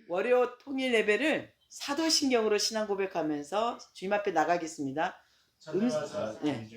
월요 통일 예배를 사도신경으로 신앙 고백하면서 주님 앞에 나가겠습니다. 네.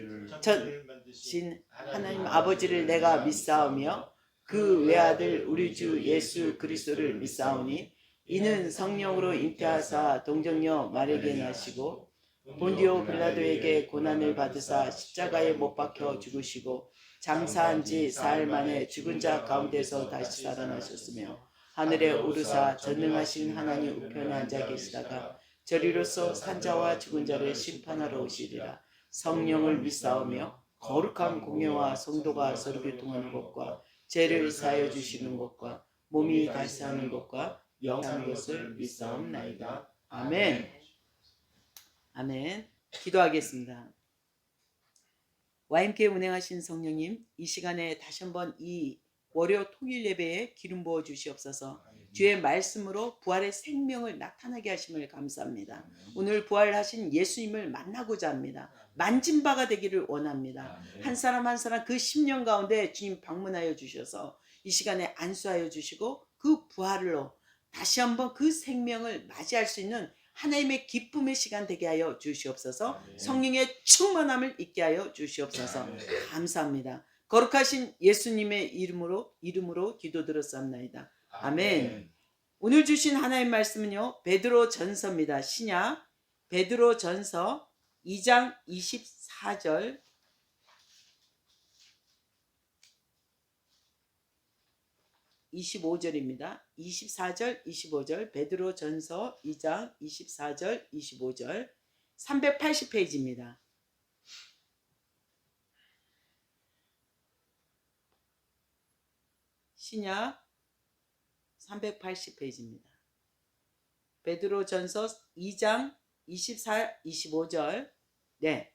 신 하나님 아버지를 내가 믿사오며 그 외아들 우리 주 예수 그리스도를 믿사오니 이는 성령으로 잉태하사 동정녀 마리아에게 나시고 본디오 빌라도에게 고난을 받으사 십자가에 못 박혀 죽으시고 장사한 지 사흘 만에 죽은 자 가운데서 다시 살아나셨으며 하늘에 오르사 전능하신 하나님 우편에 앉아 계시다가 저리로서 산자와 죽은 자를 심판하러 오시리라. 성령을 믿사오며 거룩한 공예와 성도가 서로 교통하는 것과 죄를 사하여 주시는 것과 몸이 다시 사는 것과 영원한 것을 믿사옵나이다. 아멘. 아멘. 기도하겠습니다. YMK 운행하신 성령님, 이 시간에 다시 한번 이 월요 통일 예배에 기름 부어 주시옵소서. 주의 말씀으로 부활의 생명을 나타나게 하심을 감사합니다. 오늘 부활하신 예수님을 만나고자 합니다. 만진 바가 되기를 원합니다. 한 사람 한 사람 그 10년 가운데 주님 방문하여 주셔서 이 시간에 안수하여 주시고 그 부활로 다시 한번 그 생명을 맞이할 수 있는 하나님의 기쁨의 시간 되게 하여 주시옵소서. 성령의 충만함을 있게 하여 주시옵소서. 감사합니다. 거룩하신 예수님의 이름으로 기도드렸사옵나이다. 아멘. 오늘 주신 하나님 말씀은요, 베드로 전서입니다. 신약 베드로 전서 2장 24절 25절입니다. 24절 25절 베드로 전서 2장 24절 25절 380페이지입니다. 신약 380페이지입니다. 베드로 전서 2장 24, 25절. 네.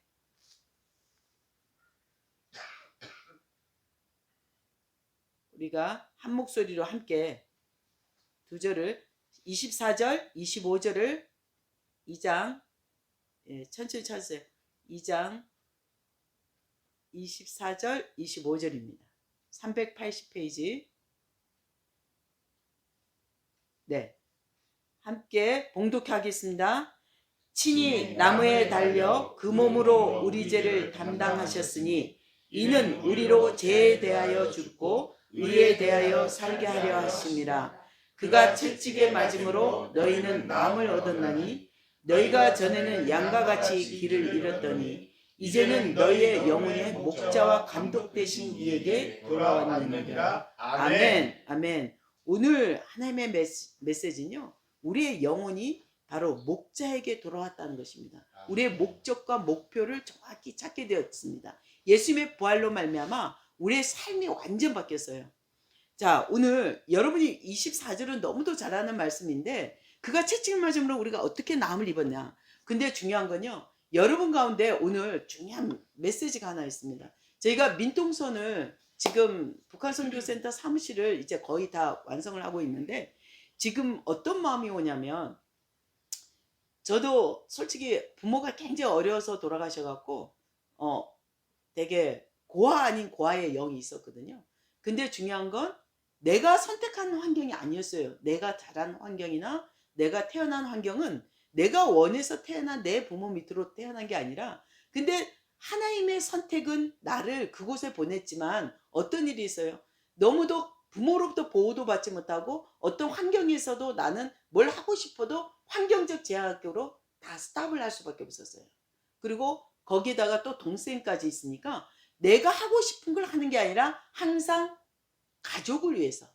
우리가 한 목소리로 함께 두 절을 24절, 25절을 2장 천천히 찾으세요. 2장 24절, 25절입니다. 380페이지. 네. 함께 봉독하겠습니다. 친히 나무에 달려 그 몸으로 우리 죄를 담당하셨으니 이는 우리로 죄에 대하여 죽고 의에 대하여 살게 하려 하심이라. 그가 채찍에 맞음으로 너희는 마음을 얻었나니 너희가 전에는 양과 같이 길을 잃었더니 이제는 너희의 영혼의 목자와 감독 되신 이에게 돌아왔느니라. 아멘. 아멘. 오늘 하나님의 메시지는요, 우리의 영혼이 바로 목자에게 돌아왔다는 것입니다. 우리의 목적과 목표를 정확히 찾게 되었습니다. 예수님의 부활로 말미암아 우리의 삶이 완전 바뀌었어요. 자, 오늘 여러분이 24절은 너무도 잘 아는 말씀인데 그가 채찍을 맞음으로 우리가 어떻게 나음을 입었냐. 근데 중요한 건요, 여러분 가운데 오늘 중요한 메시지가 하나 있습니다. 저희가 민통선을 지금 북한선교센터 사무실을 이제 거의 다 완성을 하고 있는데 지금 어떤 마음이 오냐면, 저도 솔직히 부모가 굉장히 어려서 돌아가셔갖고 되게 고아 아닌 고아의 영이 있었거든요. 근데 중요한 건 내가 선택한 환경이 아니었어요. 내가 자란 환경이나 내가 태어난 환경은 내가 원해서 태어난 내 부모 밑으로 태어난 게 아니라, 근데 하나님의 선택은 나를 그곳에 보냈지만 어떤 일이 있어요. 너무도 부모로부터 보호도 받지 못하고 어떤 환경에서도 나는 뭘 하고 싶어도 환경적 제약으로 다 스탑을 할 수밖에 없었어요. 그리고 거기에다가 또 동생까지 있으니까 내가 하고 싶은 걸 하는 게 아니라 항상 가족을 위해서,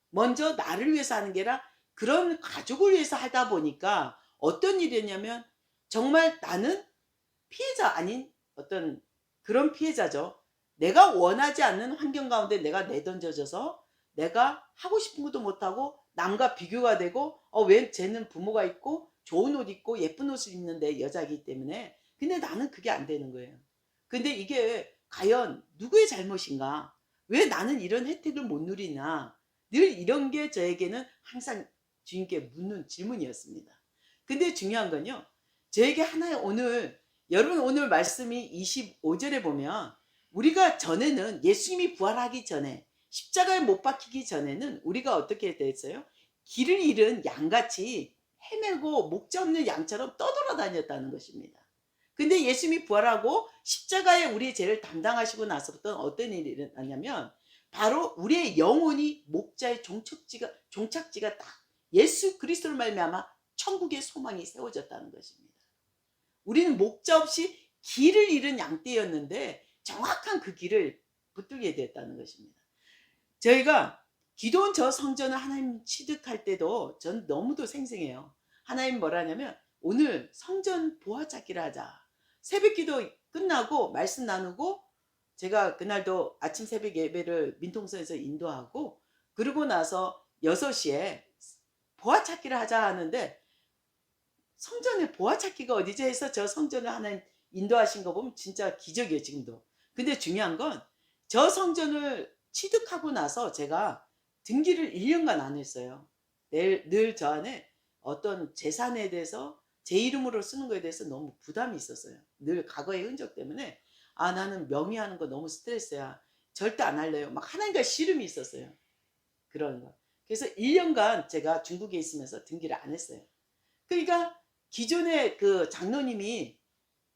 먼저 나를 위해서 하는 게 아니라 그런 가족을 위해서 하다 보니까 어떤 일이었냐면, 정말 나는 피해자 아닌 어떤 그런 피해자죠. 내가 원하지 않는 환경 가운데 내가 내던져져서 내가 하고 싶은 것도 못하고 남과 비교가 되고, 왜 쟤는 부모가 있고 좋은 옷 입고 예쁜 옷을 입는데 여자이기 때문에. 근데 나는 그게 안 되는 거예요. 근데 이게 과연 누구의 잘못인가? 왜 나는 이런 혜택을 못 누리나? 늘 이런 게 저에게는 항상 주님께 묻는 질문이었습니다. 근데 중요한 건요, 저에게 하나의 여러분 오늘 말씀이 25절에 보면 우리가 전에는 예수님이 부활하기 전에 십자가에 못 박히기 전에는 우리가 어떻게 됐어요? 길을 잃은 양같이 헤매고 목자 없는 양처럼 떠돌아다녔다는 것입니다. 근데 예수님이 부활하고 십자가에 우리의 죄를 담당하시고 나서부터 어떤 일이 일어났냐면 바로 우리의 영혼이 목자의 종착지가 딱 예수 그리스도를 말미암아 천국의 소망이 세워졌다는 것입니다. 우리는 목자 없이 길을 잃은 양떼였는데 정확한 그 길을 붙들게 되었다는 것입니다. 저희가 기도원 저 성전을 하나님 취득할 때도 전 너무도 생생해요. 하나님 뭐라냐면 오늘 성전 보화 찾기를 하자. 새벽 기도 끝나고 말씀 나누고 제가 그날도 아침 새벽 예배를 민통선에서 인도하고 그러고 나서 6시에 보화 찾기를 하자 하는데 성전에 보화 찾기가 어디지 해서 저 성전을 하나님 인도하신 거 보면 진짜 기적이에요 지금도. 근데 중요한 건 저 성전을 취득하고 나서 제가 등기를 1년간 안 했어요. 늘 저 안에 어떤 재산에 대해서 제 이름으로 쓰는 거에 대해서 너무 부담이 있었어요. 늘 과거의 흔적 때문에 아 나는 명의하는 거 너무 스트레스야. 절대 안 할래요. 막 하나님과 씨름이 있었어요. 그런 거. 그래서 1년간 제가 중국에 있으면서 등기를 안 했어요. 그러니까 기존의 그 장로님이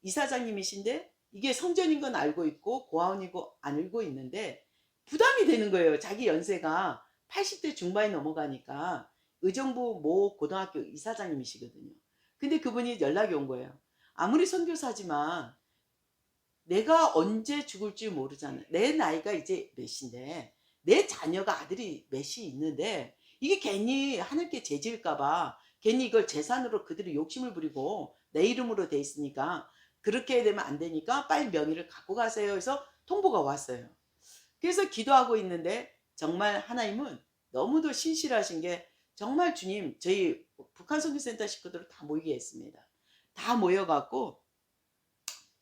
이사장님이신데 이게 성전인 건 알고 있고 고아원이고 알고 있는데 부담이 되는 거예요. 자기 연세가 80대 중반이 넘어가니까 의정부 모 고등학교 이사장님이시거든요. 근데 그분이 연락이 온 거예요. 아무리 선교사지만 내가 언제 죽을지 모르잖아. 내 나이가 이제 몇인데 내 자녀가 아들이 몇이 있는데 이게 괜히 하늘께 죄질까봐 괜히 이걸 재산으로 그들이 욕심을 부리고 내 이름으로 돼 있으니까 그렇게 되면 안 되니까 빨리 명의를 갖고 가세요 해서 통보가 왔어요. 그래서 기도하고 있는데 정말 하나님은 너무도 신실하신 게 정말 주님 저희 북한 선교센터 식구들을 다 모이게 했습니다. 다 모여갖고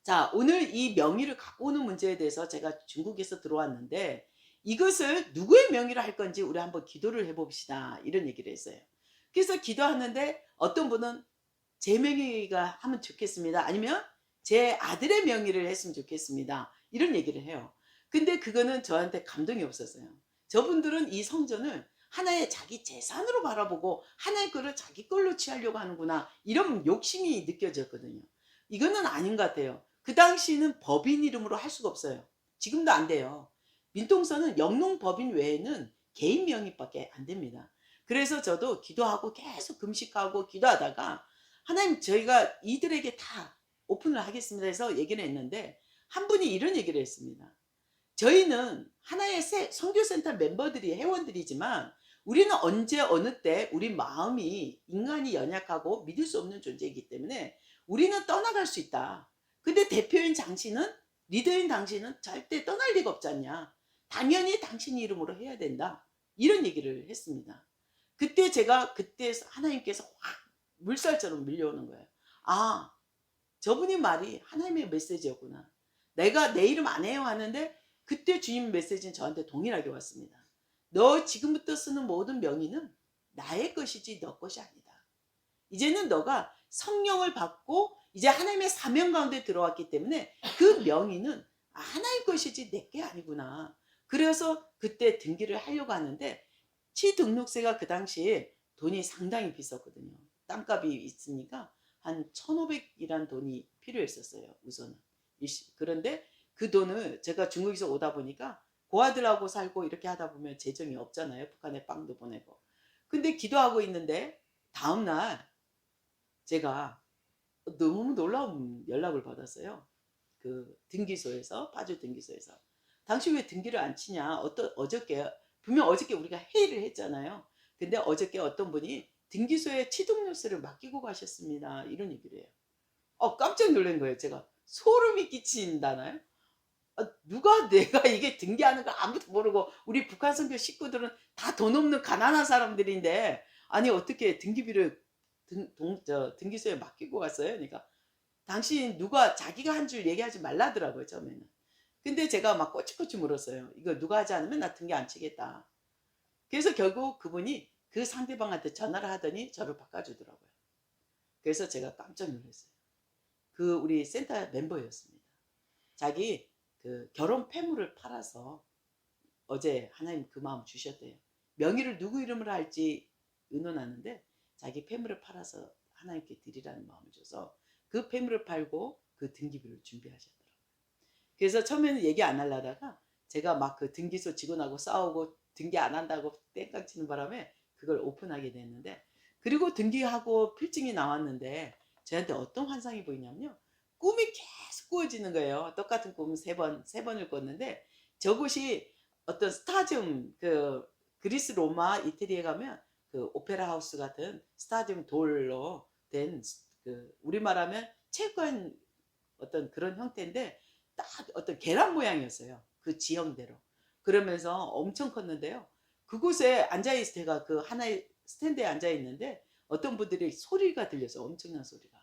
자 오늘 이 명의를 갖고 오는 문제에 대해서 제가 중국에서 들어왔는데 이것을 누구의 명의로 할 건지 우리 한번 기도를 해봅시다 이런 얘기를 했어요. 그래서 기도하는데 어떤 분은 제 명의가 하면 좋겠습니다. 아니면 제 아들의 명의를 했으면 좋겠습니다. 이런 얘기를 해요. 근데 그거는 저한테 감동이 없었어요. 저분들은 이 성전을 하나의 자기 재산으로 바라보고 하나의 거를 자기 걸로 취하려고 하는구나. 이런 욕심이 느껴졌거든요. 이거는 아닌 것 같아요. 그 당시는 법인 이름으로 할 수가 없어요. 지금도 안 돼요. 민통선은 영농법인 외에는 개인 명의밖에 안 됩니다. 그래서 저도 기도하고 계속 금식하고 기도하다가 하나님 저희가 이들에게 다 오픈을 하겠습니다 해서 얘기를 했는데 한 분이 이런 얘기를 했습니다. 저희는 하나의 선교센터 멤버들이 회원들이지만 우리는 언제 어느 때 우리 마음이 인간이 연약하고 믿을 수 없는 존재이기 때문에 우리는 떠나갈 수 있다. 근데 대표인 당신은 리더인 당신은 절대 떠날 리가 없지 않냐. 당연히 당신 이름으로 해야 된다. 이런 얘기를 했습니다. 그때 제가 그때 하나님께서 확 물살처럼 밀려오는 거예요. 아 저분이 말이 하나님의 메시지였구나. 내가 내 이름 안 해요 하는데 그때 주님 메시지는 저한테 동일하게 왔습니다. 너 지금부터 쓰는 모든 명의는 나의 것이지 너 것이 아니다. 이제는 너가 성령을 받고 이제 하나님의 사명 가운데 들어왔기 때문에 그 명의는 하나의 것이지 내 게 아니구나. 그래서 그때 등기를 하려고 하는데 취등록세가 그 당시에 돈이 상당히 비쌌거든요. 땅값이 있으니까 한 1,500이란 돈이 필요했었어요. 우선은. 그런데 그 돈을 제가 중국에서 오다 보니까 고아들하고 살고 이렇게 하다 보면 재정이 없잖아요. 북한에 빵도 보내고. 근데 기도하고 있는데 다음날 제가 너무 놀라운 연락을 받았어요. 그 등기소에서 파주 등기소에서 당신 왜 등기를 안 치냐? 어저께 분명 어저께 우리가 회의를 했잖아요. 근데 어저께 어떤 분이 등기소에 취득료세를 맡기고 가셨습니다. 이런 얘기를 해요. 깜짝 놀란 거예요. 제가 소름이 끼친다나요? 누가 내가 이게 등기하는 거 아무도 모르고 우리 북한 선교 식구들은 다 돈 없는 가난한 사람들인데 아니 어떻게 등기비를 등기소에 맡기고 갔어요? 그러니까 당신 누가 자기가 한 줄 얘기하지 말라더라고요 처음에는. 근데 제가 막 꼬치꼬치 물었어요. 이거 누가 하지 않으면 나 등기 안 치겠다. 그래서 결국 그분이 그 상대방한테 전화를 하더니 저를 바꿔주더라고요. 그래서 제가 깜짝 놀랐어요. 그 우리 센터 멤버였습니다. 자기 그 결혼 폐물을 팔아서 어제 하나님 그 마음 주셨대요. 명의를 누구 이름으로 할지 의논하는데 자기 폐물을 팔아서 하나님께 드리라는 마음을 줘서 그 폐물을 팔고 그 등기부를 준비하셨더라고요. 그래서 처음에는 얘기 안 하려다가 제가 막 그 등기소 직원하고 싸우고 등기 안 한다고 땡깡 치는 바람에 그걸 오픈하게 됐는데, 그리고 등기하고 필증이 나왔는데 저한테 어떤 환상이 보이냐면요. 꿈이 계속 꾸어지는 거예요. 똑같은 꿈을 세 번을 꿨는데 저곳이 어떤 스타디움, 그 그리스 로마 이태리에 가면 그 오페라 하우스 같은 스타디움 돌로 된 그 우리말 하면 체육관 어떤 그런 형태인데 딱 어떤 계란 모양이었어요. 그 지형대로. 그러면서 엄청 컸는데요. 그곳에 앉아있을 때가 그 하나의 스탠드에 앉아있는데 어떤 분들이 소리가 들려서 엄청난 소리가.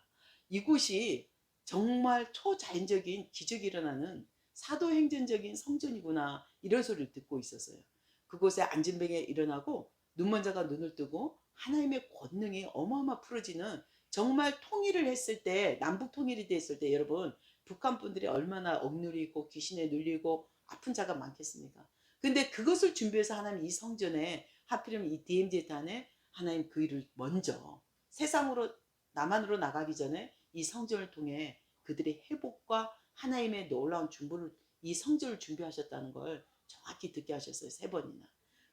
이곳이 정말 초자연적인 기적이 일어나는 사도행전적인 성전이구나 이런 소리를 듣고 있었어요. 그곳에 안진뱅에 일어나고 눈먼 자가 눈을 뜨고 하나님의 권능이 어마어마 풀어지는, 정말 통일을 했을 때, 남북 통일이 됐을 때 여러분 북한 분들이 얼마나 억누리고 귀신에 눌리고 아픈 자가 많겠습니까? 근데 그것을 준비해서 하나님 이 성전에 하필이면 이 DMZ단에 하나님 그 일을 먼저 세상으로 남한으로 나가기 전에 이 성전을 통해 그들의 회복과 하나님의 놀라운 중보를 이 성전을 준비하셨다는 걸 정확히 듣게 하셨어요. 3번이나.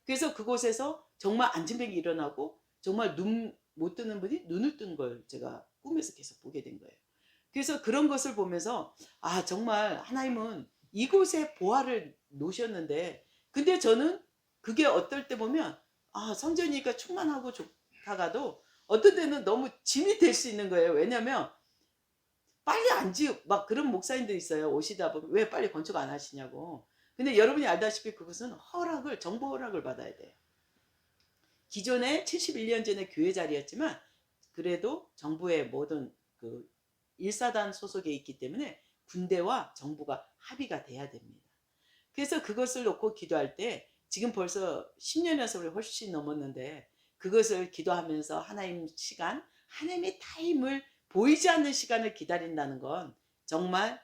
그래서 그곳에서 정말 안진뱅이 일어나고 정말 눈 못 뜨는 분이 눈을 뜬 걸 제가 꿈에서 계속 보게 된 거예요. 그래서 그런 것을 보면서 아 정말 하나님은 이곳에 보화를 놓으셨는데, 근데 저는 그게 어떨 때 보면 아 성전이니까 충만하고 좋다가도 어떤 때는 너무 짐이 될 수 있는 거예요. 왜냐면 빨리 안 지우 막 그런 목사님들 있어요. 오시다 보면 왜 빨리 건축 안 하시냐고. 근데 여러분이 알다시피 그것은 허락을, 정보 허락을 받아야 돼요. 기존에 71년 전에 교회 자리였지만 그래도 정부의 모든 그 일사단 소속에 있기 때문에 군대와 정부가 합의가 돼야 됩니다. 그래서 그것을 놓고 기도할 때 지금 벌써 10년에서 우리 훨씬 넘었는데 그것을 기도하면서 하나님 시간, 하나님의 타임을 보이지 않는 시간을 기다린다는 건 정말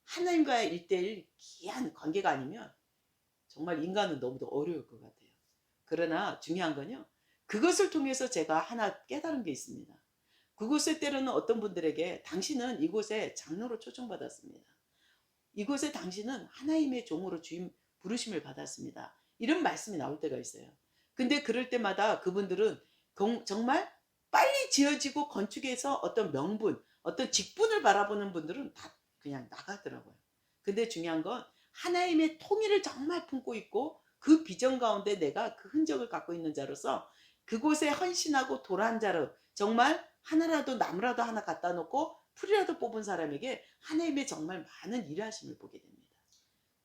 하나님과의 일대일 귀한 관계가 아니면 정말 인간은 너무도 어려울 것 같아요. 그러나 중요한 건요. 그것을 통해서 제가 하나 깨달은 게 있습니다. 그곳에 때로는 어떤 분들에게 당신은 이곳에 장로로 초청받았습니다. 이곳에 당신은 하나님의 종으로 주임 부르심을 받았습니다. 이런 말씀이 나올 때가 있어요. 근데 그럴 때마다 그분들은 정말 빨리 지어지고 건축에서 어떤 명분, 어떤 직분을 바라보는 분들은 다 그냥 나가더라고요. 근데 중요한 건 하나님의 통일을 정말 품고 있고 그 비전 가운데 내가 그 흔적을 갖고 있는 자로서 그곳에 헌신하고 도란 자로 정말 하나라도 나무라도 하나 갖다 놓고 풀이라도 뽑은 사람에게 하나님의 정말 많은 일하심을 보게 됩니다.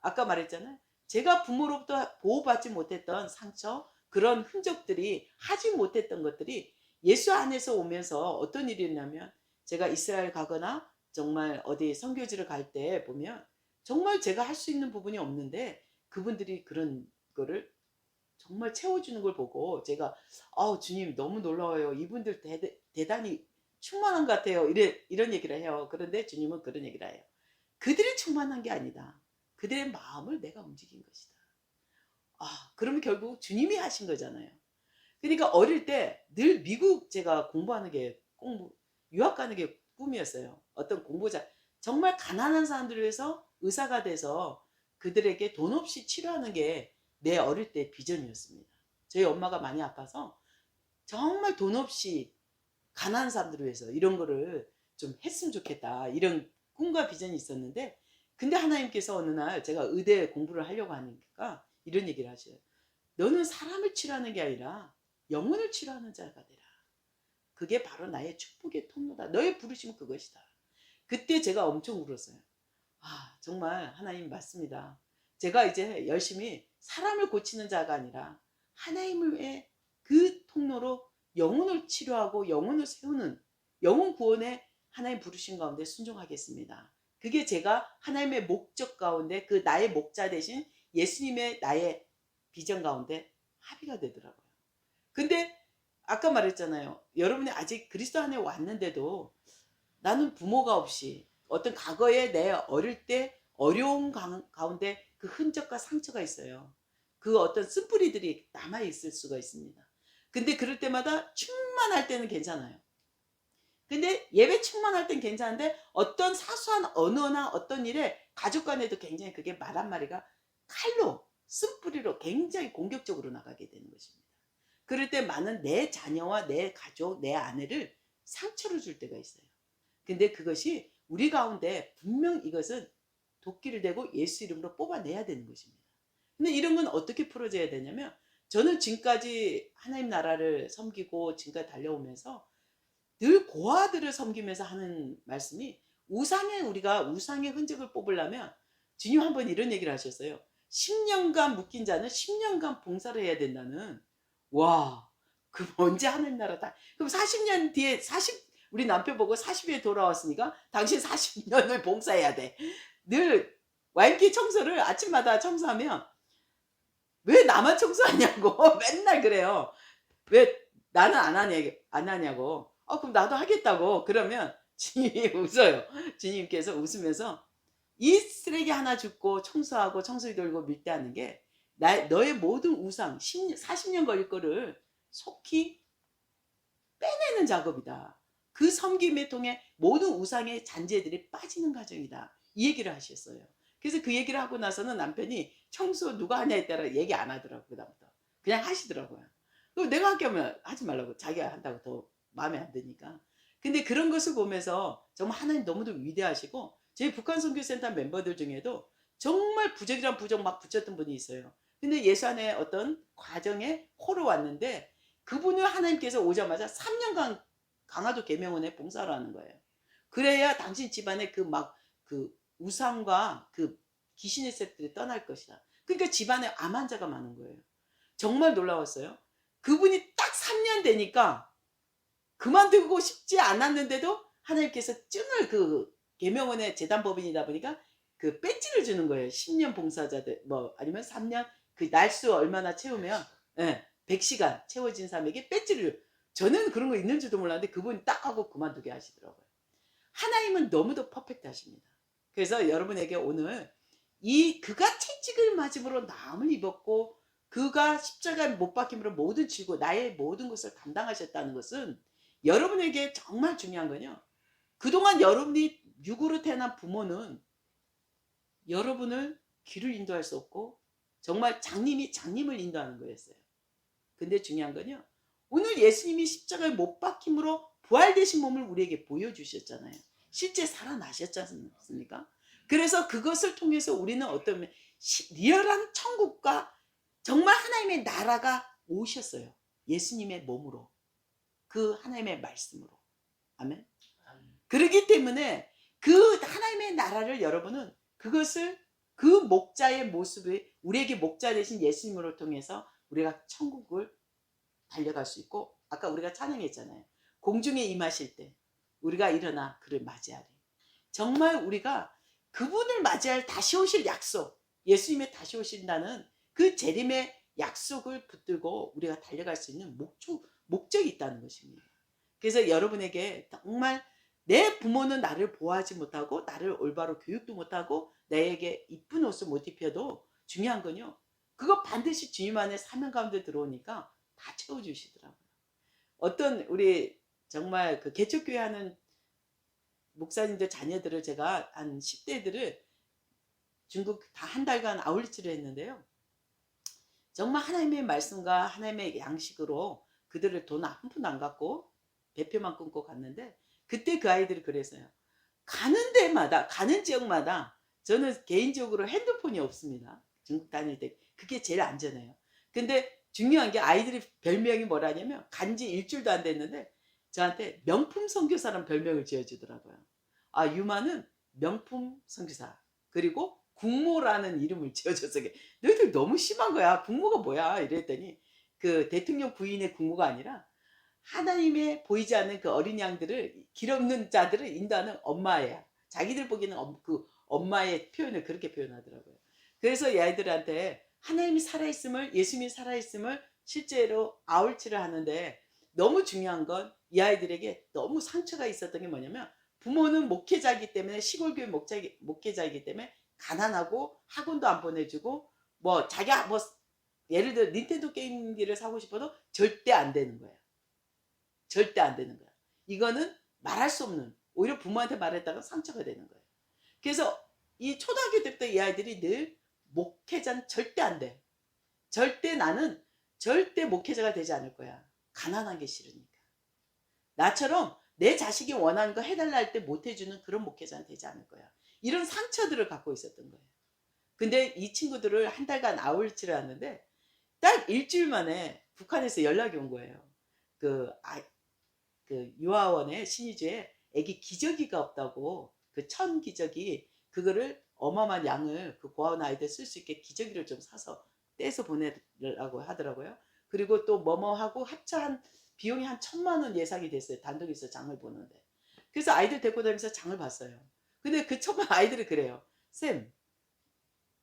아까 말했잖아요. 제가 부모로부터 보호받지 못했던 상처, 그런 흔적들이, 하지 못했던 것들이 예수 안에서 오면서 어떤 일이 있냐면 제가 이스라엘 가거나 정말 어디 선교지를 갈 때 보면 정말 제가 할 수 있는 부분이 없는데 그분들이 그런 거를 정말 채워주는 걸 보고 제가 아우 주님 너무 놀라워요. 이분들 대단히 충만한 것 같아요. 이런 얘기를 해요. 그런데 주님은 그런 얘기를 해요. 그들이 충만한 게 아니다. 그들의 마음을 내가 움직인 것이다. 아, 그러면 결국 주님이 하신 거잖아요. 그러니까 어릴 때 늘 미국 제가 공부하는 게 유학 가는 게 꿈이었어요. 어떤 공부자 정말 가난한 사람들을 위해서 의사가 돼서 그들에게 돈 없이 치료하는 게 내 어릴 때 비전이었습니다. 저희 엄마가 많이 아파서 정말 돈 없이 가난한 사람들을 위해서 이런 거를 좀 했으면 좋겠다. 이런 꿈과 비전이 있었는데 근데 하나님께서 어느 날 제가 의대 공부를 하려고 하니까 이런 얘기를 하셔요. 너는 사람을 치료하는 게 아니라 영혼을 치료하는 자가 되라. 그게 바로 나의 축복의 통로다. 너의 부르심은 그것이다. 그때 제가 엄청 울었어요. 아 정말 하나님 맞습니다. 제가 이제 열심히 사람을 고치는 자가 아니라 하나님의 그 통로로 영혼을 치료하고 영혼을 세우는 영혼 구원에 하나님 부르신 가운데 순종하겠습니다. 그게 제가 하나님의 목적 가운데 그 나의 목자 대신 예수님의 나의 비전 가운데 합의가 되더라고요. 근데 아까 말했잖아요. 여러분이 아직 그리스도 안에 왔는데도 나는 부모가 없이 어떤 과거에 내 어릴 때 어려운 가운데 그 흔적과 상처가 있어요. 그 어떤 쓴뿌리들이 남아있을 수가 있습니다. 근데 그럴 때마다 충만할 때는 괜찮아요. 근데 예배 충만할 땐 괜찮은데 어떤 사소한 언어나 어떤 일에 가족 간에도 굉장히 그게 말 한마디가 칼로 쓴뿌리로 굉장히 공격적으로 나가게 되는 것입니다. 그럴 때 많은 내 자녀와 내 가족, 내 아내를 상처를 줄 때가 있어요. 근데 그것이 우리 가운데 분명 이것은 도끼를 대고 예수 이름으로 뽑아내야 되는 것입니다. 근데 이런 건 어떻게 풀어져야 되냐면 저는 지금까지 하나님 나라를 섬기고 지금까지 달려오면서 늘 고아들을 섬기면서 하는 말씀이 우리가 우상의 흔적을 뽑으려면 주님 한 번 이런 얘기를 하셨어요. 10년간 묶인 자는 10년간 봉사를 해야 된다는. 와, 그럼 언제 하는 나라 다. 그럼 40년 뒤에 우리 남편 보고 40에 돌아왔으니까 당신 40년을 봉사해야 돼. 늘 와인기 청소를 아침마다 청소하면 왜 나만 청소하냐고 맨날 그래요. 왜 나는 안 하냐고. 그럼 나도 하겠다고. 그러면 주님이 웃어요. 주님께서 웃으면서 이 쓰레기 하나 줍고 청소하고 청소기 돌고 밀대하는 게 너의 모든 우상 40년 걸릴 거를 속히 빼내는 작업이다. 그 섬김을 통해 모든 우상의 잔재들이 빠지는 과정이다. 이 얘기를 하셨어요. 그래서 그 얘기를 하고 나서는 남편이 청소 누가 하냐에 따라 얘기 안 하더라고요. 그다음부터 그냥 하시더라고요. 내가 할게 하면 하지 말라고. 자기가 한다고 더 마음에 안 드니까. 근데 그런 것을 보면서 정말 하나님 너무도 위대하시고 저희 북한 선교센터 멤버들 중에도 정말 부적이란 부적 막 붙였던 분이 있어요. 근데 예수 안에 어떤 과정에 호로 왔는데 그분을 하나님께서 오자마자 3년간 강화도 계명원에 봉사를 하는 거예요. 그래야 당신 집안에 그 우상과 그 귀신의 세력들이 떠날 것이다. 그러니까 집안에 암 환자가 많은 거예요. 정말 놀라웠어요. 그분이 딱 3년 되니까 그만두고 싶지 않았는데도 하나님께서 증을 그 계명원의 재단법인이다 보니까 그 배지를 주는 거예요. 10년 봉사자들 뭐 아니면 3년 그 날수 얼마나 채우면 100시간 채워진 사람에게 배지를. 저는 그런 거 있는지도 몰랐는데 그분이 딱 하고 그만두게 하시더라고요. 하나님은 너무도 퍼펙트 하십니다. 그래서 여러분에게 오늘 그가 채찍을 맞음으로 나음을 입었고 그가 십자가에 못 박힘으로 모든 지고 나의 모든 것을 감당하셨다는 것은 여러분에게 정말 중요한 거요. 그동안 여러분이 육으로 태어난 부모는 여러분을 길을 인도할 수 없고 정말 장님이 장님을 인도하는 거였어요. 근데 중요한 건요. 오늘 예수님이 십자가에 못 박힘으로 부활되신 몸을 우리에게 보여주셨잖아요. 실제 살아나셨지 않습니까? 그래서 그것을 통해서 우리는 어떤 리얼한 천국과 정말 하나님의 나라가 오셨어요. 예수님의 몸으로. 그 하나님의 말씀으로. 아멘. 그렇기 때문에 그 하나님의 나라를 여러분은 그것을 그 목자의 모습을 우리에게 목자 되신 예수님으로 통해서 우리가 천국을 달려갈 수 있고 아까 우리가 찬양했잖아요. 공중에 임하실 때 우리가 일어나 그를 맞이하리. 정말 우리가 그분을 맞이할 다시 오실 약속, 예수님의 다시 오신다는 그 재림의 약속을 붙들고 우리가 달려갈 수 있는 목적이 있다는 것입니다. 그래서 여러분에게 정말 내 부모는 나를 보호하지 못하고 나를 올바로 교육도 못하고 나에게 이쁜 옷을 못 입혀도 중요한 건요. 그거 반드시 주님 안에 사명 가운데 들어오니까 다 채워주시더라고요. 어떤 우리 정말 그 개척교회 하는 목사님들 자녀들을 제가 한 10대들을 중국 다 한 달간 아울리치를 했는데요. 정말 하나님의 말씀과 하나님의 양식으로 그들을 돈 한 푼도 안 갖고 배표만 끊고 갔는데 그때 그 아이들이 그랬어요. 가는 데마다 가는 지역마다 저는 개인적으로 핸드폰이 없습니다. 중국 다닐 때 그게 제일 안전해요. 근데 중요한 게 아이들이 별명이 뭐라냐면 간지 일주일도 안 됐는데 저한테 명품 선교사라는 별명을 지어주더라고요. 유마는 명품 선교사 그리고 국모라는 이름을 지어줘서 너희들 너무 심한 거야. 국모가 뭐야 이랬더니 그 대통령 부인의 국모가 아니라 하나님의 보이지 않는 그 어린 양들을 길 없는 자들을 인도하는 엄마예요. 자기들 보기에는 그 엄마의 표현을 그렇게 표현하더라고요. 그래서 이 아이들한테 하나님이 살아있음을 예수님이 살아있음을 실제로 아울치를 하는데 너무 중요한 건 이 아이들에게 너무 상처가 있었던 게 뭐냐면 부모는 목회자이기 때문에 시골교회 목회자이기 때문에 가난하고 학원도 안 보내주고 뭐 자기가 뭐 예를 들어 닌텐도 게임기를 사고 싶어도 절대 안 되는 거예요. 절대 안 되는 거야. 이거는 말할 수 없는, 오히려 부모한테 말했다가 상처가 되는 거예요. 그래서 이 초등학교 때부터 이 아이들이 늘 목회자는 절대 안 돼. 절대 나는 절대 목회자가 되지 않을 거야. 가난한 게 싫으니까. 나처럼 내 자식이 원하는 거 해달라 할 때 못 해주는 그런 목회자는 되지 않을 거야. 이런 상처들을 갖고 있었던 거예요. 근데 이 친구들을 한 달간 아울지를 않는데 딱 일주일 만에 북한에서 연락이 온 거예요. 그 유아원에 신의주에 애기 기저귀가 없다고, 그 천 기저귀 그거를 어마어마한 양을 그 고아원 아이들 쓸 수 있게 기저귀를 좀 사서 떼서 보내라고 하더라고요. 그리고 또 뭐뭐 하고 합쳐한 비용이 한 1,000만 원 예상이 됐어요. 단독에서 장을 보는데. 그래서 아이들 데리고 다니면서 장을 봤어요. 근데 그 1,000만 아이들이 그래요. 쌤,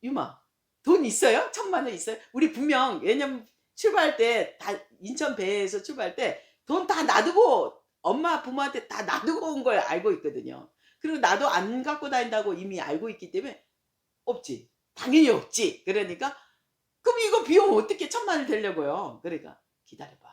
유마, 돈 있어요? 1,000만 원 있어요? 우리 분명, 왜냐면 출발할 때 다 인천 배에서 출발할 때 돈 다 놔두고 엄마 부모한테 다 놔두고 온 걸 알고 있거든요. 그리고 나도 안 갖고 다닌다고 이미 알고 있기 때문에 없지. 당연히 없지. 그러니까 그럼 이거 비용 어떻게 1,000만 원 되려고요? 그러니까 기다려봐.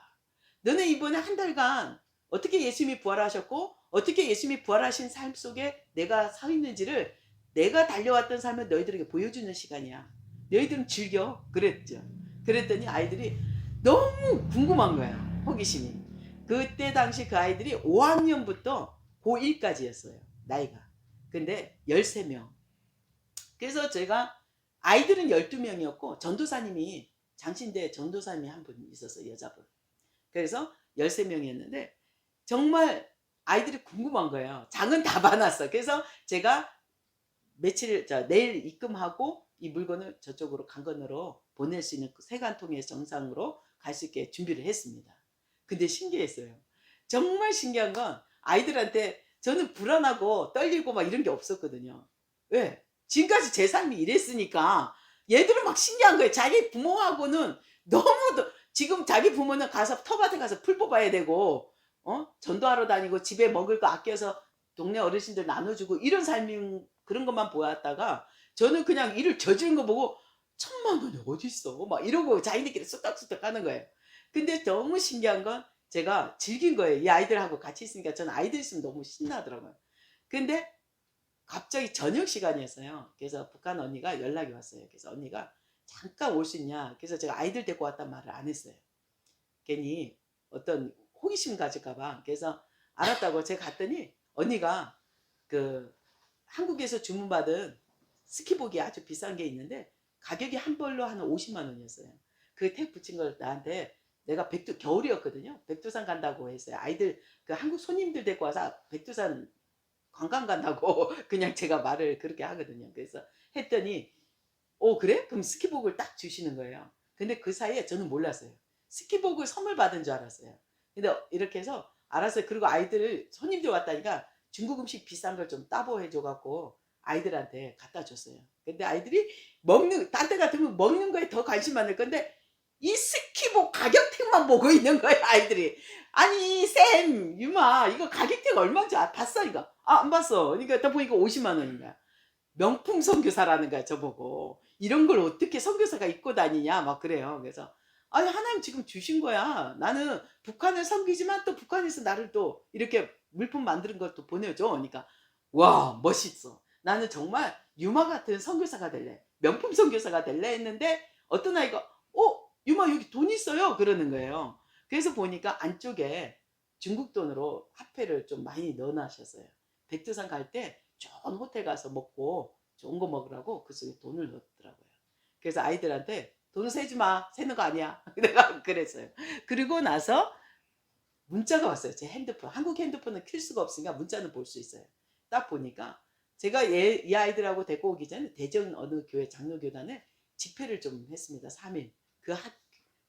너네 이번에 한 달간 어떻게 예수님이 부활하셨고 어떻게 예수님이 부활하신 삶 속에 내가 서 있는지를, 내가 달려왔던 삶을 너희들에게 보여주는 시간이야. 너희들은 즐겨. 그랬죠. 그랬더니 아이들이 너무 궁금한 거야. 호기심이. 그때 당시 그 아이들이 5학년부터 고1까지였어요. 나이가. 근데 13명. 그래서 제가 아이들은 12명이었고 전도사님이, 장신대 전도사님이 한 분 있었어요. 여자분. 그래서 13명이었는데 정말 아이들이 궁금한 거예요. 장은 다 봐놨어. 그래서 제가 내일 입금하고 이 물건을 저쪽으로 강건으로 보낼 수 있는 세관 통해서 정상으로 갈 수 있게 준비를 했습니다. 근데 신기했어요. 정말 신기한 건 아이들한테 저는 불안하고 떨리고 막 이런 게 없었거든요. 왜? 지금까지 제 삶이 이랬으니까 얘들은 막 신기한 거예요. 자기 부모하고는 너무 지금 자기 부모는 가서 텃밭에 가서 풀 뽑아야 되고 전도하러 다니고 집에 먹을 거 아껴서 동네 어르신들 나눠주고 이런 삶인 그런 것만 보았다가 저는 그냥 일을 저지른 거 보고 1,000만 원이 어디 있어? 막 이러고 자기네끼리 쑥닥쑥닥 하는 거예요. 근데 너무 신기한 건 제가 즐긴 거예요. 이 아이들하고 같이 있으니까 저는 아이들 있으면 너무 신나더라고요. 근데 갑자기 저녁 시간이었어요. 그래서 북한 언니가 연락이 왔어요. 그래서 언니가 잠깐 올 수 있냐? 그래서 제가 아이들 데리고 왔단 말을 안 했어요. 괜히 어떤 호기심 가질까봐. 그래서 알았다고 제가 갔더니 언니가 그 한국에서 주문받은 스키복이 아주 비싼 게 있는데 가격이 한 벌로 한 50만 원이었어요. 그 택 붙인 걸 나한테, 내가 겨울이었거든요. 백두산 간다고 했어요. 아이들 그 한국 손님들 데리고 와서 백두산 관광 간다고 그냥 제가 말을 그렇게 하거든요. 그래서 했더니 그래? 그럼 스키복을 딱 주시는 거예요. 근데 그 사이에 저는 몰랐어요. 스키복을 선물 받은 줄 알았어요. 근데 이렇게 해서 알았어요. 그리고 아이들 손님들 왔다니까 중국 음식 비싼 걸 좀 따보 해줘갖고 아이들한테 갖다 줬어요. 근데 아이들이 딴 데 같으면 먹는 거에 더 관심 많을 건데 이 스키복 가격택만 보고 있는 거예요, 아이들이. 아니, 쌤, 유마, 이거 가격택 얼마인지 봤어, 이거? 안 봤어. 그러니까 딱 보니까 50만 원인 거야. 명품 선교사라는 거야, 저보고. 이런 걸 어떻게 선교사가 입고 다니냐, 막 그래요. 그래서, 아니, 하나님 지금 주신 거야. 나는 북한을 섬기지만 또 북한에서 나를 또 이렇게 물품 만드는 걸 또 보내줘. 그러니까, 와, 멋있어. 나는 정말 유마 같은 선교사가 될래. 명품 선교사가 될래 했는데, 어떤 아이가, 유마 여기 돈 있어요? 그러는 거예요. 그래서 보니까 안쪽에 중국 돈으로 화폐를 좀 많이 넣어놨었어요. 백두산 갈 때 좋은 호텔 가서 먹고 좋은 거 먹으라고 그 속에 돈을 넣었더라고요. 그래서 아이들한테 돈 세지 마. 세는 거 아니야. 내가 그랬어요. 그리고 나서 문자가 왔어요. 제 핸드폰. 한국 핸드폰은 킬 수가 없으니까 문자는 볼 수 있어요. 딱 보니까 제가 이 아이들하고 데리고 오기 전에 대전 어느 교회 장로교단에 집회를 좀 했습니다. 3일. 그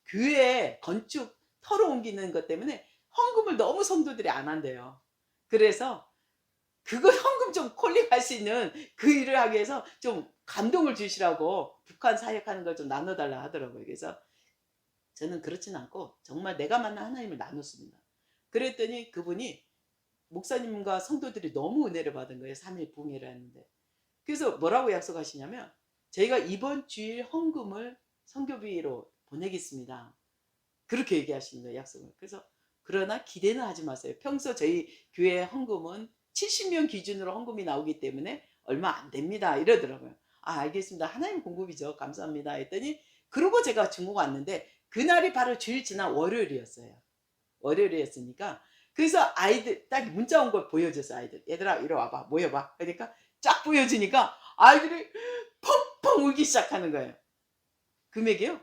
교회 건축 털어 옮기는 것 때문에 헌금을 너무 성도들이 안 한대요. 그래서 그거 헌금 좀 콜링할 수 있는 그 일을 하기 위해서 좀 감동을 주시라고 북한 사역하는 걸 좀 나눠달라 하더라고요. 그래서 저는 그렇진 않고 정말 내가 만난 하나님을 나눴습니다. 그랬더니 그분이 목사님과 성도들이 너무 은혜를 받은 거예요. 3일 부흥회를 했는데. 그래서 뭐라고 약속하시냐면 저희가 이번 주일 헌금을 선교비로 보내겠습니다. 그렇게 얘기하시는 거예요, 약속을. 그래서 그러나 기대는 하지 마세요. 평소 저희 교회 헌금은 70명 기준으로 헌금이 나오기 때문에 얼마 안 됩니다. 이러더라고요. 아, 알겠습니다. 하나님 공급이죠. 감사합니다. 했더니 그러고 제가 중국 왔는데 그날이 바로 주일 지난 월요일이었어요. 월요일이었으니까 그래서 아이들 딱 문자 온 걸 보여줘서 아이들 얘들아 이리 와봐 모여봐 그러니까 쫙 보여주니까 아이들이 펑펑 울기 시작하는 거예요. 금액이요?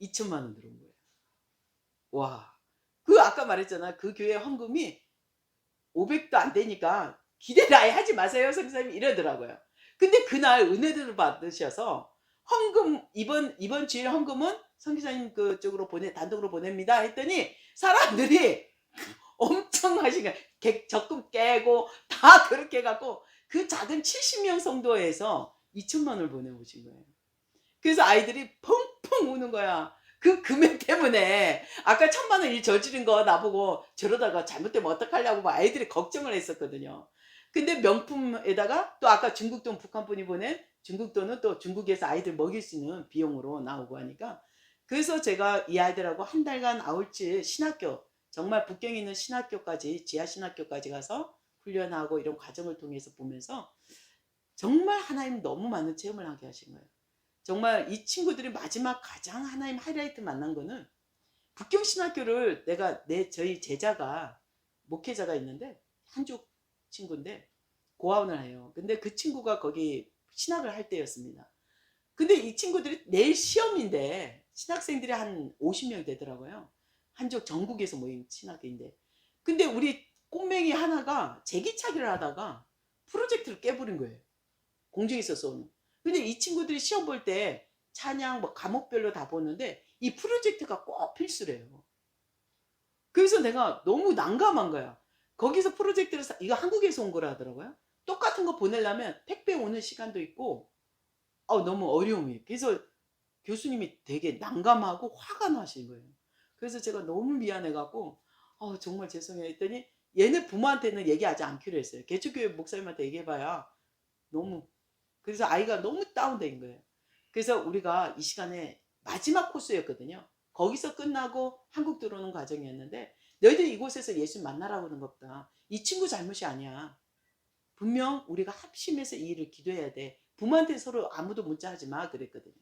2천만 원 들어온 거예요. 와, 그 아까 말했잖아. 그 교회 헌금이 500도 안 되니까 기대를 아예 하지 마세요 선생님 이러더라고요. 근데 그날 은혜를 받으셔서 헌금 이번 주일 헌금은 선교사님 그쪽으로 단독으로 보냅니다 했더니 사람들이 엄청 하신 거야. 적금 깨고 다 그렇게 해갖고 그 작은 70명 성도에서 2천만 원을 보내오신 거예요. 그래서 아이들이 펑펑 우는 거야. 그 금액 때문에 아까 1,000만 원 일 저지른 거 나보고 저러다가 잘못되면 어떡하려고 막 아이들이 걱정을 했었거든요. 근데 명품에다가 또 아까 중국돈 북한분이 보낸 중국돈은 또 중국에서 아이들 먹일 수 있는 비용으로 나오고 하니까 그래서 제가 이 아이들하고 한 달간 아울치 신학교 정말 북경에 있는 신학교까지 지하 신학교까지 가서 훈련하고 이런 과정을 통해서 보면서 정말 하나님 너무 많은 체험을 하게 하신 거예요. 정말 이 친구들이 마지막 가장 하나님 하이라이트 만난 거는 북경신학교를 저희 제자가 목회자가 있는데 한족 친구인데 고아원을 해요. 근데 그 친구가 거기 신학을 할 때였습니다. 근데 이 친구들이 내일 시험인데 신학생들이 한 50명 되더라고요. 한족 전국에서 모인 신학교인데 근데 우리 꼬맹이 하나가 제기차기를 하다가 프로젝트를 깨버린 거예요. 공중에서 쏘는. 근데 이 친구들이 시험 볼 때 찬양 뭐 과목별로 다 보는데 이 프로젝트가 꼭 필수래요. 그래서 내가 너무 난감한 거야. 거기서 프로젝트를 이거 한국에서 온 거라 하더라고요. 똑같은 거 보내려면 택배 오는 시간도 있고 너무 어려움이. 그래서 교수님이 되게 난감하고 화가 나신 거예요. 그래서 제가 너무 미안해갖고 정말 죄송해요 했더니 얘네 부모한테는 얘기하지 않기로 했어요. 개척교회 목사님한테 얘기해봐야 너무 그래서 아이가 너무 다운된 거예요. 그래서 우리가 이 시간에 마지막 코스였거든요. 거기서 끝나고 한국 들어오는 과정이었는데 너희들 이곳에서 예수 만나라고 하는 것보다 이 친구 잘못이 아니야. 분명 우리가 합심해서 이 일을 기도해야 돼. 부모한테 서로 아무도 문자하지 마 그랬거든요.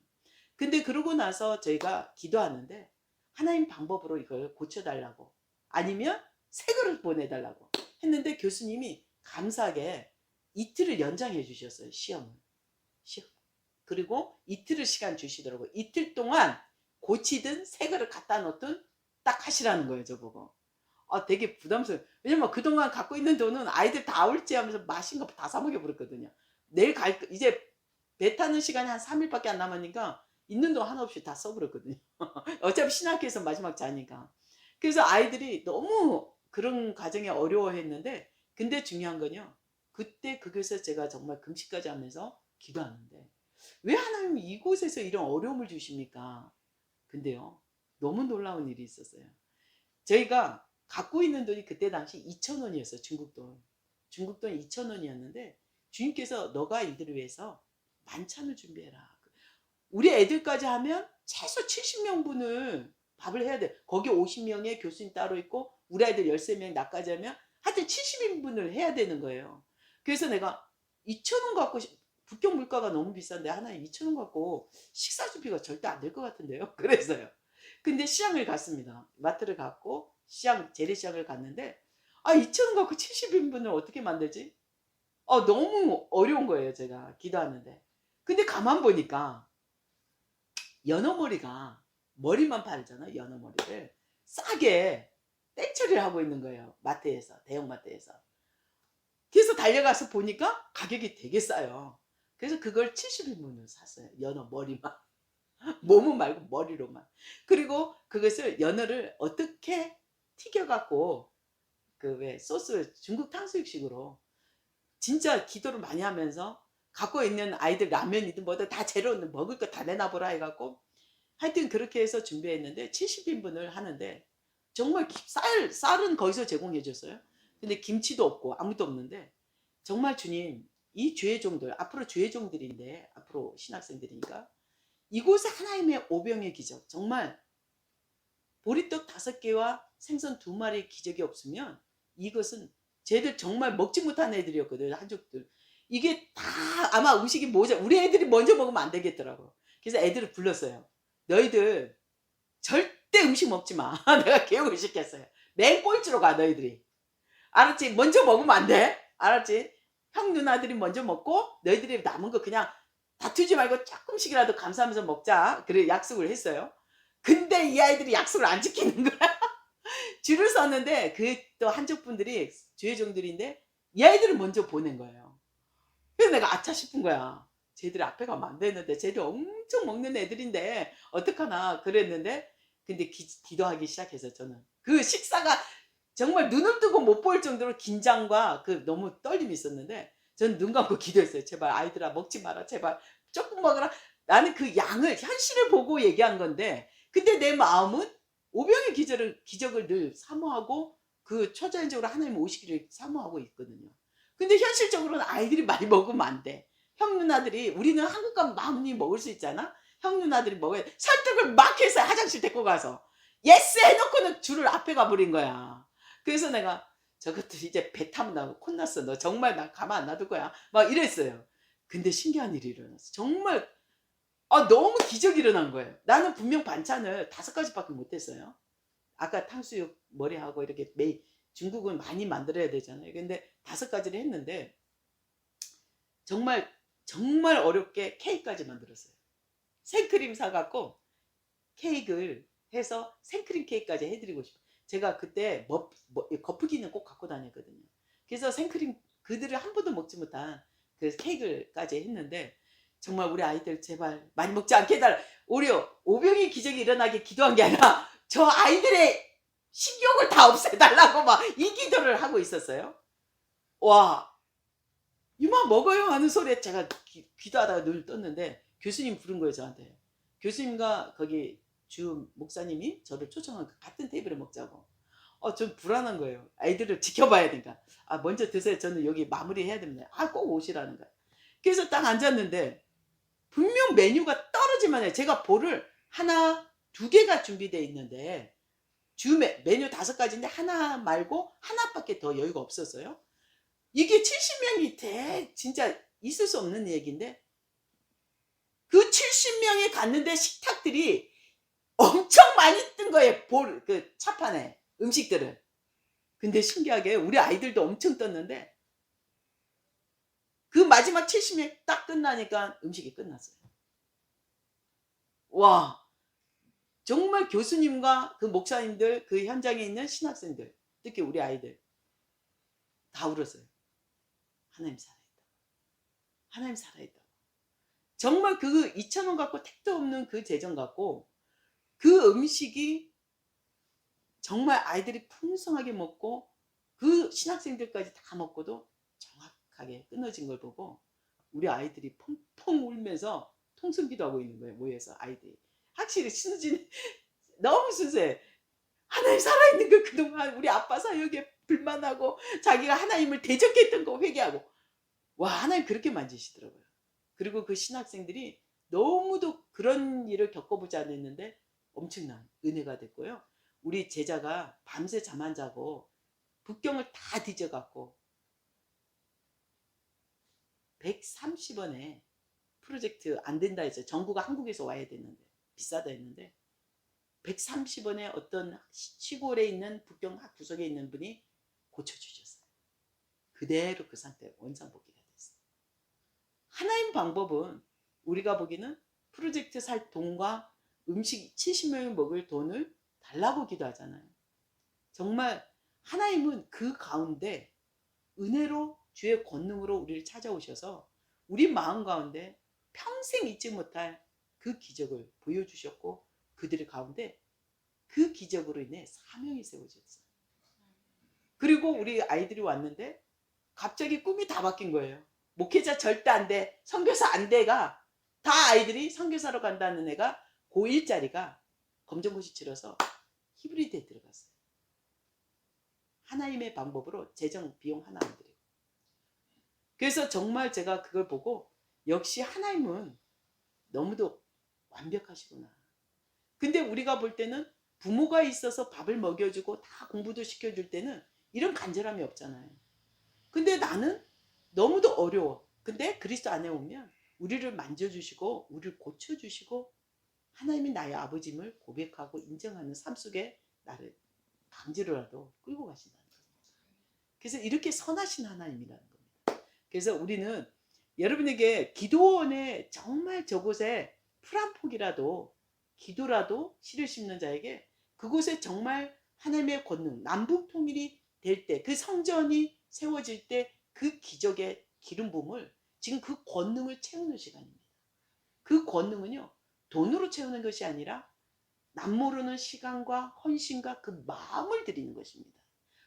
근데 그러고 나서 저희가 기도하는데 하나님 방법으로 이걸 고쳐달라고 아니면 새 거를 보내달라고 했는데 교수님이 감사하게 이틀을 연장해 주셨어요. 시험을. 그리고 이틀을 시간 주시더라고요. 이틀 동안 고치든 새 거를 갖다 놓든 딱 하시라는 거예요. 저보고. 되게 부담스러워요. 왜냐면 그동안 갖고 있는 돈은 아이들 다 올지 하면서 맛있는 거 다 사 먹여버렸거든요. 내일 이제 배 타는 시간이 한 3일밖에 안 남았으니까 있는 돈 하나 없이 다 써버렸거든요. 어차피 신학교에서 마지막 자니까. 그래서 아이들이 너무 그런 과정에 어려워했는데 근데 중요한 건요. 그때 그곳에서 제가 정말 금식까지 하면서 기도하는데 왜 하나님이 이곳에서 이런 어려움을 주십니까? 근데요. 너무 놀라운 일이 있었어요. 저희가 갖고 있는 돈이 그때 당시 2,000원이었어요. 중국돈. 중국돈 2,000원이었는데 주님께서 너가 이들을 위해서 만찬을 준비해라. 우리 애들까지 하면 최소 70명분을 밥을 해야 돼. 거기 50명의 교수님 따로 있고 우리 아이들 13명 나까지 하면 하여튼 70인분을 해야 되는 거예요. 그래서 내가 2,000원 갖고 북경 물가가 너무 비싼데 하나에 2,000원 갖고 식사 준비가 절대 안 될 것 같은데요. 그래서요. 근데 시장을 갔습니다. 마트를 갔고 재래시장을 갔는데 2,000원 갖고 70인분을 어떻게 만들지? 너무 어려운 거예요. 제가 기도하는데. 근데 가만 보니까 연어머리가 머리만 팔잖아. 연어머리를 싸게 땡처리를 하고 있는 거예요. 마트에서 대형마트에서. 그래서 달려가서 보니까 가격이 되게 싸요. 그래서 그걸 70인분을 샀어요. 연어 머리만. 몸은 말고 머리로만. 그리고 그것을 연어를 어떻게 튀겨갖고 그 왜 소스 중국 탕수육식으로 진짜 기도를 많이 하면서 갖고 있는 아이들 라면이든 뭐든 다 재료 먹을 거 다 내놔보라 해갖고 하여튼 그렇게 해서 준비했는데 70인분을 하는데 정말 쌀은 거기서 제공해 줬어요. 근데 김치도 없고 아무도 없는데 정말 주님 이 주의종들 앞으로 주의종들인데 앞으로 신학생들이니까 이곳에 하나님의 오병의 기적, 정말 보리떡 5개와 생선 2마리의 기적이 없으면 이것은 쟤들 정말 먹지 못한 애들이었거든요. 한족들. 이게 다 아마 음식이 모자, 우리 애들이 먼저 먹으면 안 되겠더라고. 그래서 애들을 불렀어요. 너희들 절대 음식 먹지 마. 내가 교육을 시켰어요. 맨 꼴찌로 가 너희들이. 알았지? 먼저 먹으면 안 돼. 알았지? 형 누나들이 먼저 먹고 너희들이 남은 거 그냥 다투지 말고 조금씩이라도 감사하면서 먹자. 그래 약속을 했어요. 근데 이 아이들이 약속을 안 지키는 거야. 줄을 섰는데 그 또 한족분들이 주회종들인데 이 아이들을 먼저 보낸 거예요. 그래서 내가 아차 싶은 거야. 쟤들이 앞에 가면 안 되는데 쟤들 엄청 먹는 애들인데 어떡하나 그랬는데 근데 기도하기 시작해서 저는 그 식사가 정말 눈을 뜨고 못 볼 정도로 긴장과 그 너무 떨림이 있었는데 저는 눈 감고 기도했어요. 제발 아이들아 먹지 마라. 제발 조금 먹어라. 나는 그 양을 현실을 보고 얘기한 건데 근데 내 마음은 오병의 기적을 늘 사모하고 그 초자연적으로 하나님 오시기를 사모하고 있거든요. 근데 현실적으로는 아이들이 많이 먹으면 안 돼. 형 누나들이 우리는 한국 가면 마음이 먹을 수 있잖아. 형 누나들이 먹어야 돼. 설득을 막 해서 화장실 데리고 가서 예스 해놓고는 줄을 앞에 가버린 거야. 그래서 내가 저것들 이제 배 타면 나 혼났어. 너 정말 나 가만 안 놔둘 거야. 막 이랬어요. 근데 신기한 일이 일어났어. 정말 너무 기적이 일어난 거예요. 나는 분명 반찬을 5가지밖에 못했어요. 아까 탕수육 머리하고 이렇게 중국은 많이 만들어야 되잖아요. 근데 5가지를 했는데 정말 정말 어렵게 케이크까지 만들었어요. 생크림 사갖고 케이크를 해서 생크림 케이크까지 해드리고 싶어요. 제가 그때 거푸기는 꼭 갖고 다녔거든요. 그래서 생크림 그들을 한 번도 먹지 못한 그 케이크까지 했는데 정말 우리 아이들 제발 많이 먹지 않게 해달라. 오히려 오병의 기적이 일어나게 기도한 게 아니라 저 아이들의 식욕을 다 없애달라고 막 이 기도를 하고 있었어요. 와, 이만 먹어요 하는 소리에 제가 기도하다가 눈을 떴는데 교수님 부른 거예요. 저한테. 교수님과 거기 주 목사님이 저를 초청한 같은 테이블에 먹자고. 좀 불안한 거예요. 아이들을 지켜봐야 되니까. 먼저 드세요. 저는 여기 마무리해야 됩니다. 꼭 오시라는 거예요. 그래서 딱 앉았는데 분명 메뉴가 떨어지만 해요. 제가 볼을 하나, 2개가 준비되어 있는데 메뉴 5가지인데 하나 말고 하나밖에 더 여유가 없었어요. 이게 70명이 진짜 있을 수 없는 얘기인데 그 70명이 갔는데 식탁들이 엄청 많이 뜬 거예요. 그 차판에 음식들을. 근데 신기하게 우리 아이들도 엄청 떴는데 그 마지막 70명 딱 끝나니까 음식이 끝났어요. 와, 정말 교수님과 그 목사님들, 그 현장에 있는 신학생들, 특히 우리 아이들 다 울었어요. 하나님 살아있다. 하나님 살아있다. 정말 그 2,000원 갖고 택도 없는 그 재정 갖고 그 음식이 정말 아이들이 풍성하게 먹고 그 신학생들까지 다 먹고도 정확하게 끊어진 걸 보고 우리 아이들이 펑펑 울면서 통성기도 하고 있는 거예요. 모여서 아이들이. 확실히 신우진 너무 순수해. 하나님 살아있는 거 그동안 우리 아빠 사역에 불만하고 자기가 하나님을 대적했던 거 회개하고 와 하나님 그렇게 만지시더라고요. 그리고 그 신학생들이 너무도 그런 일을 겪어보지 않았는데 엄청난 은혜가 됐고요. 우리 제자가 밤새 잠 안 자고 북경을 다 뒤져갖고 130원에 프로젝트 안 된다 했어요. 전구가 한국에서 와야 됐는데 비싸다 했는데 130원에 어떤 시골에 있는 북경 구석에 있는 분이 고쳐주셨어요. 그대로 그 상태 원상복귀가 됐어요. 하나님 방법은 우리가 보기는 프로젝트 살 돈과 음식 70명이 먹을 돈을 달라고 기도하잖아요. 정말 하나님은 그 가운데 은혜로 주의 권능으로 우리를 찾아오셔서 우리 마음 가운데 평생 잊지 못할 그 기적을 보여주셨고 그들 가운데 그 기적으로 인해 사명이 세워졌어요. 그리고 우리 아이들이 왔는데 갑자기 꿈이 다 바뀐 거예요. 목회자 절대 안 돼. 선교사 안 돼가 다 아이들이 선교사로 간다는 애가 고1짜리가 검정고시 치러서 히브리드에 들어갔어요. 하나님의 방법으로 재정 비용 하나 안 들이고. 그래서 정말 제가 그걸 보고 역시 하나님은 너무도 완벽하시구나. 근데 우리가 볼 때는 부모가 있어서 밥을 먹여주고 다 공부도 시켜줄 때는 이런 간절함이 없잖아요. 근데 나는 너무도 어려워. 근데 그리스도 안에 오면 우리를 만져주시고 우리를 고쳐주시고 하나님이 나의 아버짐을 고백하고 인정하는 삶 속에 나를 강제로라도 끌고 가신다는 겁니다. 그래서 이렇게 선하신 하나님이라는 겁니다. 그래서 우리는 여러분에게 기도원에 정말 저곳에 풀 한 폭이라도 기도라도 씨를 심는 자에게 그곳에 정말 하나님의 권능, 남북 통일이 될 때, 그 성전이 세워질 때 그 기적의 기름 부음을 지금 그 권능을 채우는 시간입니다. 그 권능은요, 돈으로 채우는 것이 아니라 남모르는 시간과 헌신과 그 마음을 드리는 것입니다.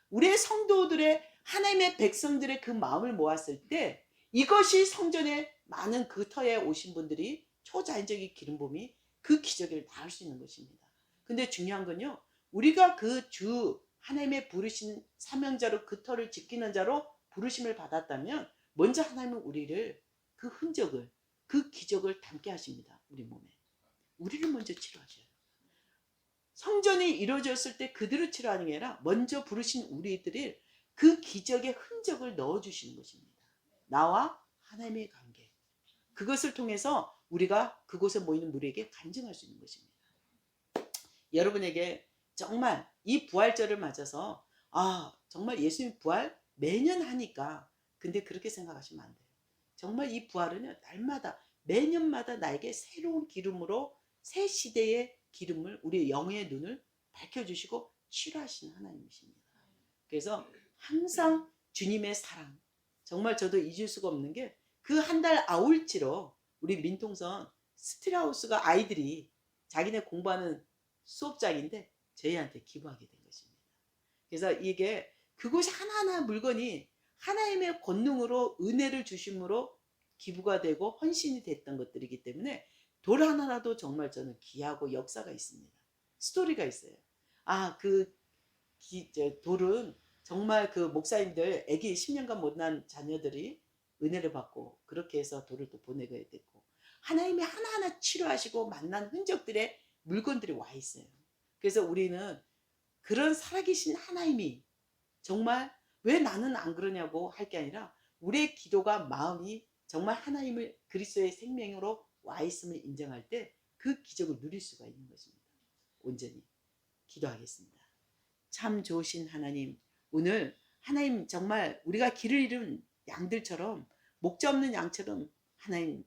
우리의 성도들의 하나님의 백성들의 그 마음을 모았을 때 이것이 성전에 많은 그 터에 오신 분들이 초자연적인 기름 부음이 그 기적을 다 할 수 있는 것입니다. 근데 중요한 건요, 우리가 그 주 하나님의 부르신 사명자로 그 터를 지키는 자로 부르심을 받았다면 먼저 하나님은 우리를 그 흔적을 그 기적을 담게 하십니다. 우리 몸에 우리를 먼저 치료하셔요. 성전이 이루어졌을 때 그들을 치료하는 게 아니라 먼저 부르신 우리들이 그 기적의 흔적을 넣어주시는 것입니다. 나와 하나님의 관계, 그것을 통해서 우리가 그곳에 모이는 무리에게 간증할 수 있는 것입니다. 여러분에게 정말 이 부활절을 맞아서 정말 예수님 부활 매년 하니까, 근데 그렇게 생각하시면 안 돼요. 정말 이 부활은 날마다 매년마다 나에게 새로운 기름으로 새 시대의 기름을 우리 영의 눈을 밝혀주시고 치료하시는 하나님이십니다. 그래서 항상 주님의 사랑, 정말 저도 잊을 수가 없는 게 그 한 달 아울치로 우리 민통선 스틸하우스가 아이들이 자기네 공부하는 수업장인데 저희한테 기부하게 된 것입니다. 그래서 이게 그곳이 하나하나 물건이 하나님의 권능으로 은혜를 주심으로 기부가 되고 헌신이 됐던 것들이기 때문에 돌 하나라도 정말 저는 귀하고 역사가 있습니다. 스토리가 있어요. 돌은 정말 그 목사님들 애기 10년간 못 난 자녀들이 은혜를 받고 그렇게 해서 돌을 또 보내게 됐고, 하나님이 하나하나 치료하시고 만난 흔적들의 물건들이 와 있어요. 그래서 우리는 그런 살아계신 하나님이 정말 왜 나는 안 그러냐고 할 게 아니라 우리의 기도가 마음이 정말 하나님을 그리스도의 생명으로 와 있음을 인정할 때 그 기적을 누릴 수가 있는 것입니다. 온전히 기도하겠습니다. 참 좋으신 하나님, 오늘 하나님 정말 우리가 길을 잃은 양들처럼, 목자 없는 양처럼 하나님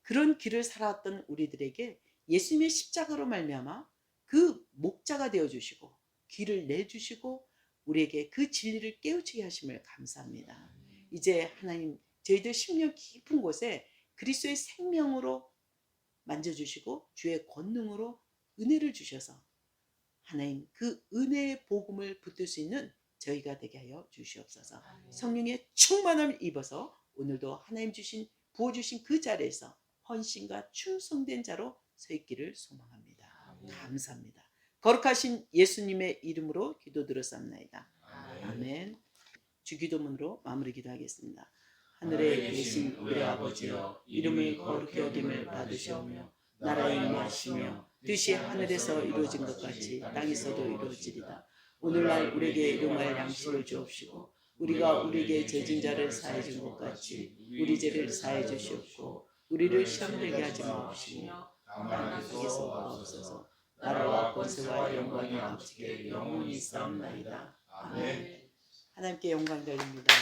그런 길을 살아왔던 우리들에게 예수님의 십자가로 말미암아 그 목자가 되어주시고 길을 내주시고 우리에게 그 진리를 깨우치게 하심을 감사합니다. 이제 하나님 저희들 심령 깊은 곳에 그리스도의 생명으로 만져주시고 주의 권능으로 은혜를 주셔서 하나님 그 은혜의 복음을 붙들 수 있는 저희가 되게 하여 주시옵소서. 성령의 충만함을 입어서 오늘도 하나님 부어주신 그 자리에서 헌신과 충성된 자로 서 있기를 소망합니다. 감사합니다. 거룩하신 예수님의 이름으로 기도드렸사옵나이다. 아멘. 주기도문으로 마무리 기도하겠습니다. 하늘에 계신 우리 아버지여, 이름을 거룩히 여김을 받으시오며 나라의 임하시며 뜻이 하늘에서 이루어진 것 같이 땅에서도 이루어지리다. 오늘날 우리에게 일용할 양식을 주옵시고 우리가 우리에게 죄진 자를 사해 준 것 같이 우리 죄를 사해 주시옵고 우리를 시험되게 하지 마옵시며 다만 주께서 구하옵소서. 나라와 권세와 영광이 아버지께 영원히 있사옵나이다. 아멘. 하나님께 영광 돌립니다.